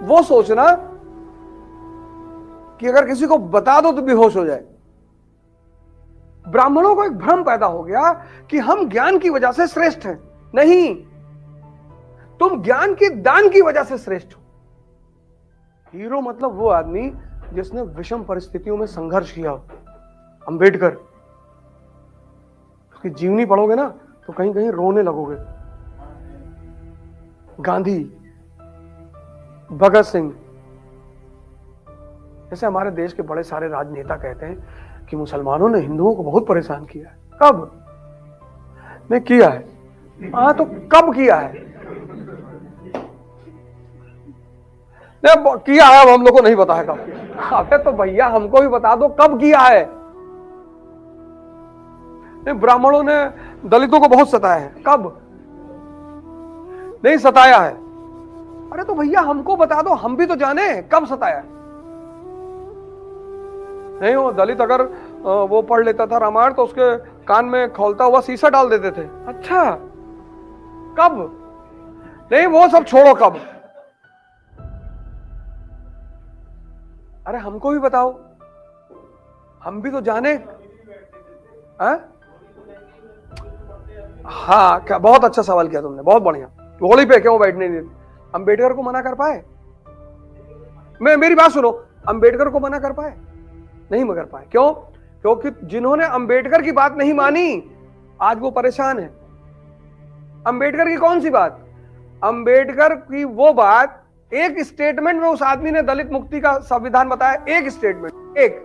वो सोचना कि अगर किसी को बता दो तो बेहोश हो जाए। ब्राह्मणों को एक भ्रम पैदा हो गया कि हम ज्ञान की वजह से श्रेष्ठ हैं। नहीं, तुम ज्ञान के दान की वजह से श्रेष्ठ हो। हीरो मतलब वो आदमी जिसने विषम परिस्थितियों में संघर्ष किया हो। अंबेडकर, उसकी जीवनी पढ़ोगे ना तो कहीं कहीं रोने लगोगे। गांधी, भगत सिंह, जैसे हमारे देश के बड़े सारे राजनेता कहते हैं कि मुसलमानों ने हिंदुओं को बहुत परेशान किया है। कब? नहीं किया है। हाँ, तो कब किया है? नहीं किया है, अब हम लोग को नहीं पता है कब किया। अबे तो भैया हमको भी बता दो कब किया है। नहीं, ब्राह्मणों ने दलितों को बहुत सताया है। कब? नहीं सताया है। अरे तो भैया हमको बता दो, हम भी तो जाने कब सताया है। नहीं, वो दलित अगर वो पढ़ लेता था रामायण तो उसके कान में खौलता हुआ शीशा डाल देते थे। अच्छा, कब? नहीं वो सब छोड़ो, कब? अरे हमको भी बताओ, हम भी तो जाने। हाँ, क्या बहुत अच्छा सवाल किया तुमने, बहुत बढ़िया। घोड़ी पे क्यों बैठने नहीं? अंबेडकर को मना कर पाए? मेरी बात सुनो, अंबेडकर को मना कर पाए? नहीं मगर पाए। क्यों? क्योंकि जिन्होंने अंबेडकर की बात नहीं मानी आज वो परेशान है। अंबेडकर की कौन सी बात? अंबेडकर की वो बात, एक स्टेटमेंट में उस आदमी ने दलित मुक्ति का संविधान बताया। एक स्टेटमेंट, एक।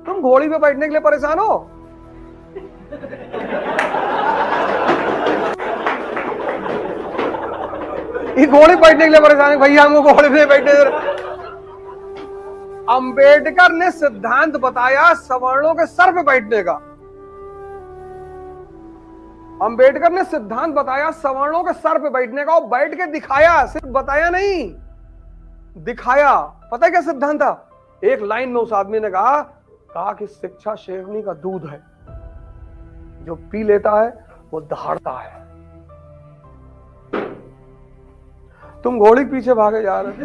तुम घोड़ी पे बैठने के लिए परेशान हो? ये घोड़ी बैठने के लिए परेशान है भैया, हमको घोड़ी पे बैठने। अंबेडकर ने सिद्धांत बताया सवर्णों के सर पे बैठने का। अंबेडकर ने सिद्धांत बताया सवर्णों के सर पे बैठने का, और बैठ के दिखाया, सिर्फ बताया नहीं, दिखाया। पता है क्या सिद्धांत था? एक लाइन में उस आदमी ने कहा कि शिक्षा शेरनी का दूध है, जो पी लेता है वो दहाड़ता है। तुम घोड़ी के पीछे भागे जा रहे थे।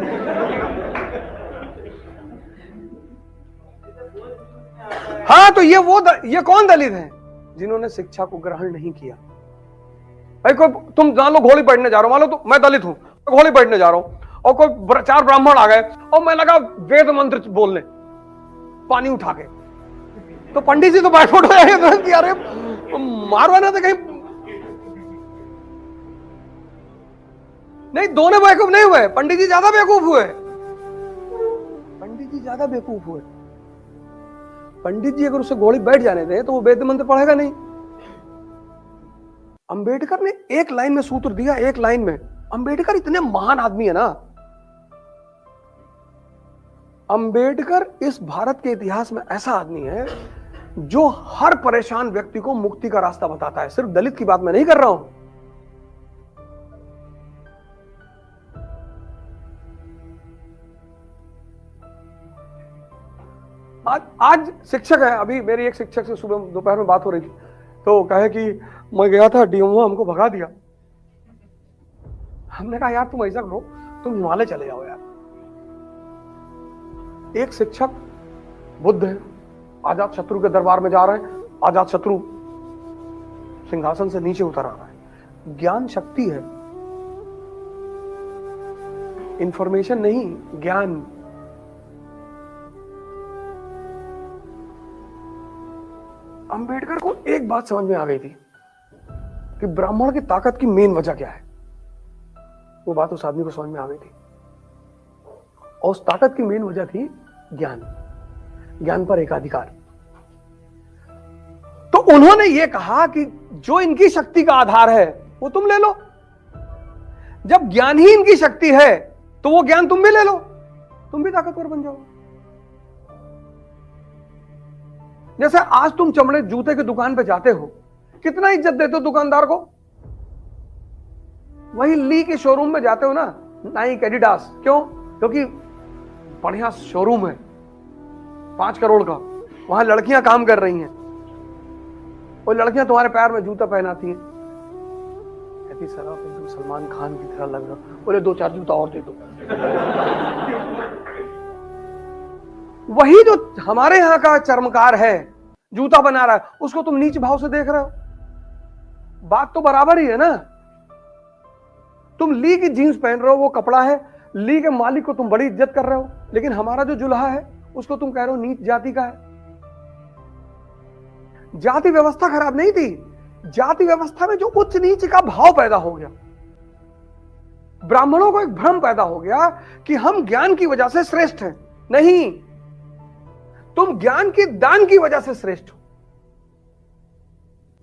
हाँ, तो ये कौन दलित हैं जिन्होंने शिक्षा को ग्रहण नहीं किया? भाई कोई तुम जान लो घोड़ी बैठने जा रहा हूं, मान लो तो मैं दलित हूं, घोड़ी बैठने जा रहा हूं, और कोई 4 ब्राह्मण आ गए और मैं लगा वेद मंत्र बोलने पानी उठा के, तो पंडित जी तो बैठोट हो जाएंगे। अरे मारवा ना तो कहीं। नहीं, दोनों बेवकूफ नहीं हुए, पंडित जी ज्यादा बेवकूफ हुए। पंडित जी ज्यादा बेवकूफ हुए। पंडित जी अगर उसे घोड़ी बैठ जाने दे तो वो वेद मंत्र पढ़ेगा नहीं। अंबेडकर ने एक लाइन में सूत्र दिया, एक लाइन में। अंबेडकर इतने महान आदमी है ना, अंबेडकर इस भारत के इतिहास में ऐसा आदमी है जो हर परेशान व्यक्ति को मुक्ति का रास्ता बताता है। सिर्फ दलित की बात मैं नहीं कर रहा हूं। आज शिक्षक है, अभी मेरी एक शिक्षक से सुबह दोपहर में बात हो रही थी, तो कहे कि मैं गया था डीएमओ हमको भगा दिया। हमने कहा यार तुम ऐसा करो, तुम हिमालय चले जाओ यार। एक शिक्षक बुद्ध है, आजाद शत्रु के दरबार में जा रहे हैं, आजाद शत्रु सिंहासन से नीचे उतर आ रहा है। ज्ञान शक्ति है, इंफॉर्मेशन नहीं, ज्ञान। अंबेडकर को एक बात समझ में आ गई थी कि ब्राह्मण की ताकत की मेन वजह क्या है। वो बात उस आदमी को समझ में आ गई थी, और उस ताकत की मेन वजह थी ज्ञान, ज्ञान पर एकाधिकार। तो उन्होंने ये कहा कि जो इनकी शक्ति का आधार है वो तुम ले लो। जब ज्ञान ही इनकी शक्ति है तो वो ज्ञान तुम भी ले लो, तुम भी ताकतवर बन जाओ। जैसे आज तुम चमड़े जूते की दुकान पे जाते हो, कितना इज्जत देते हो दुकानदार को। वही ली के शोरूम में जाते हो ना, नाइक, एडिडास, क्यों? क्योंकि बढ़िया शोरूम है 5 करोड़ का, वहां लड़कियां काम कर रही हैं, और लड़कियां तुम्हारे पैर में जूता पहनाती हैं। कहती सर आप एकदम सलमान खान की तरह लग रहा हो। बोले 2-4 जूता और दे दो। वही जो हमारे यहां का चर्मकार है, जूता बना रहा है, उसको तुम नीच भाव से देख रहे हो। बात तो बराबर ही है ना। तुम ली की जीन्स पहन रहे हो, वो कपड़ा है, ली के मालिक को तुम बड़ी इज्जत कर रहे हो, लेकिन हमारा जो जुल्हा है उसको तुम कह रहे हो नीच जाति का है। जाति व्यवस्था खराब नहीं थी, जाति व्यवस्था में जो उच्च नीच का भाव पैदा हो गया, ब्राह्मणों को एक भ्रम पैदा हो गया कि हम ज्ञान की वजह से श्रेष्ठ हैं। नहीं, तुम ज्ञान के दान की वजह से श्रेष्ठ हो।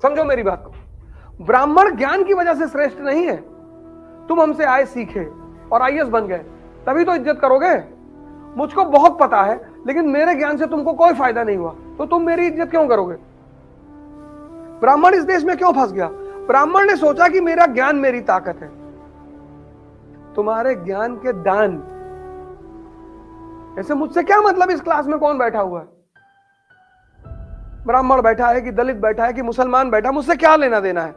समझो मेरी बात को। ब्राह्मण ज्ञान की वजह से श्रेष्ठ नहीं है। तुम हमसे आए, सीखे और आईएएस बन गए, तभी तो इज्जत करोगे। मुझको बहुत पता है, लेकिन मेरे ज्ञान से तुमको कोई फायदा नहीं हुआ, तो तुम मेरी इज्जत क्यों करोगे? ब्राह्मण इस देश में क्यों फंस गया? ब्राह्मण ने सोचा कि मेरा ज्ञान मेरी ताकत है। तुम्हारे ज्ञान के दान, ऐसे मुझसे क्या मतलब? इस क्लास में कौन बैठा हुआ है? ब्राह्मण बैठा है कि दलित बैठा है कि मुसलमान बैठा, मुझसे क्या लेना देना है?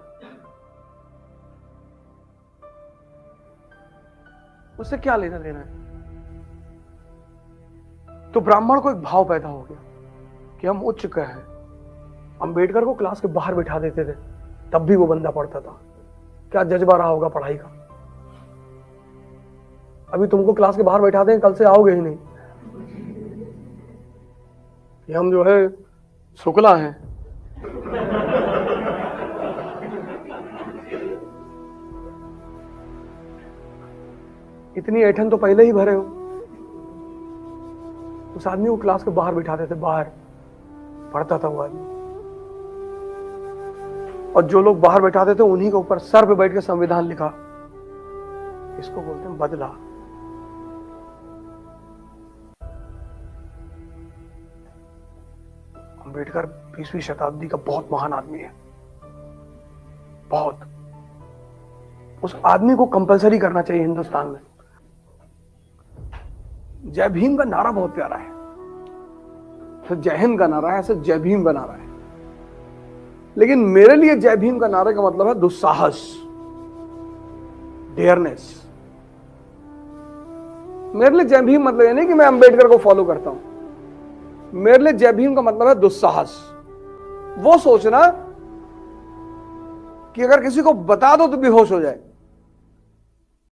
उससे क्या लेना देना है? तो ब्राह्मण को एक भाव पैदा हो गया कि हम उच्च का है। अंबेडकर को क्लास के बाहर बिठा देते थे, तब भी वो बंदा पढ़ता था। क्या जज्बा रहा होगा पढ़ाई का। अभी तुमको क्लास के बाहर बैठा दें, कल से आओगे ही नहीं। कि हम जो है शुक्ला हैं। इतनी ऐठन तो पहले ही भरे हो। उस आदमी को क्लास के बाहर बिठाते थे, बाहर पढ़ता था वो आदमी। और जो लोग बाहर बैठाते थे उन्हीं के ऊपर सर पे बैठ के संविधान लिखा। इसको बोलते हैं बदला। अंबेडकर 20वीं शताब्दी का बहुत महान आदमी है, बहुत। उस आदमी को कंपलसरी करना चाहिए हिंदुस्तान में। जय भीम का नारा बहुत प्यारा है, तो जय हिंद का नारा है, ऐसे जय भीम का नारा है। लेकिन मेरे लिए जय भीम का नारे का मतलब है दुस्साहस, डेयरनेस। मेरे लिए जय भीम मतलब ये नहीं कि मैं अंबेडकर को फॉलो करता हूं। मेरे लिए जय भीम का मतलब है दुस्साहस। वो सोचना कि अगर किसी को बता दो तो बेहोश हो जाए।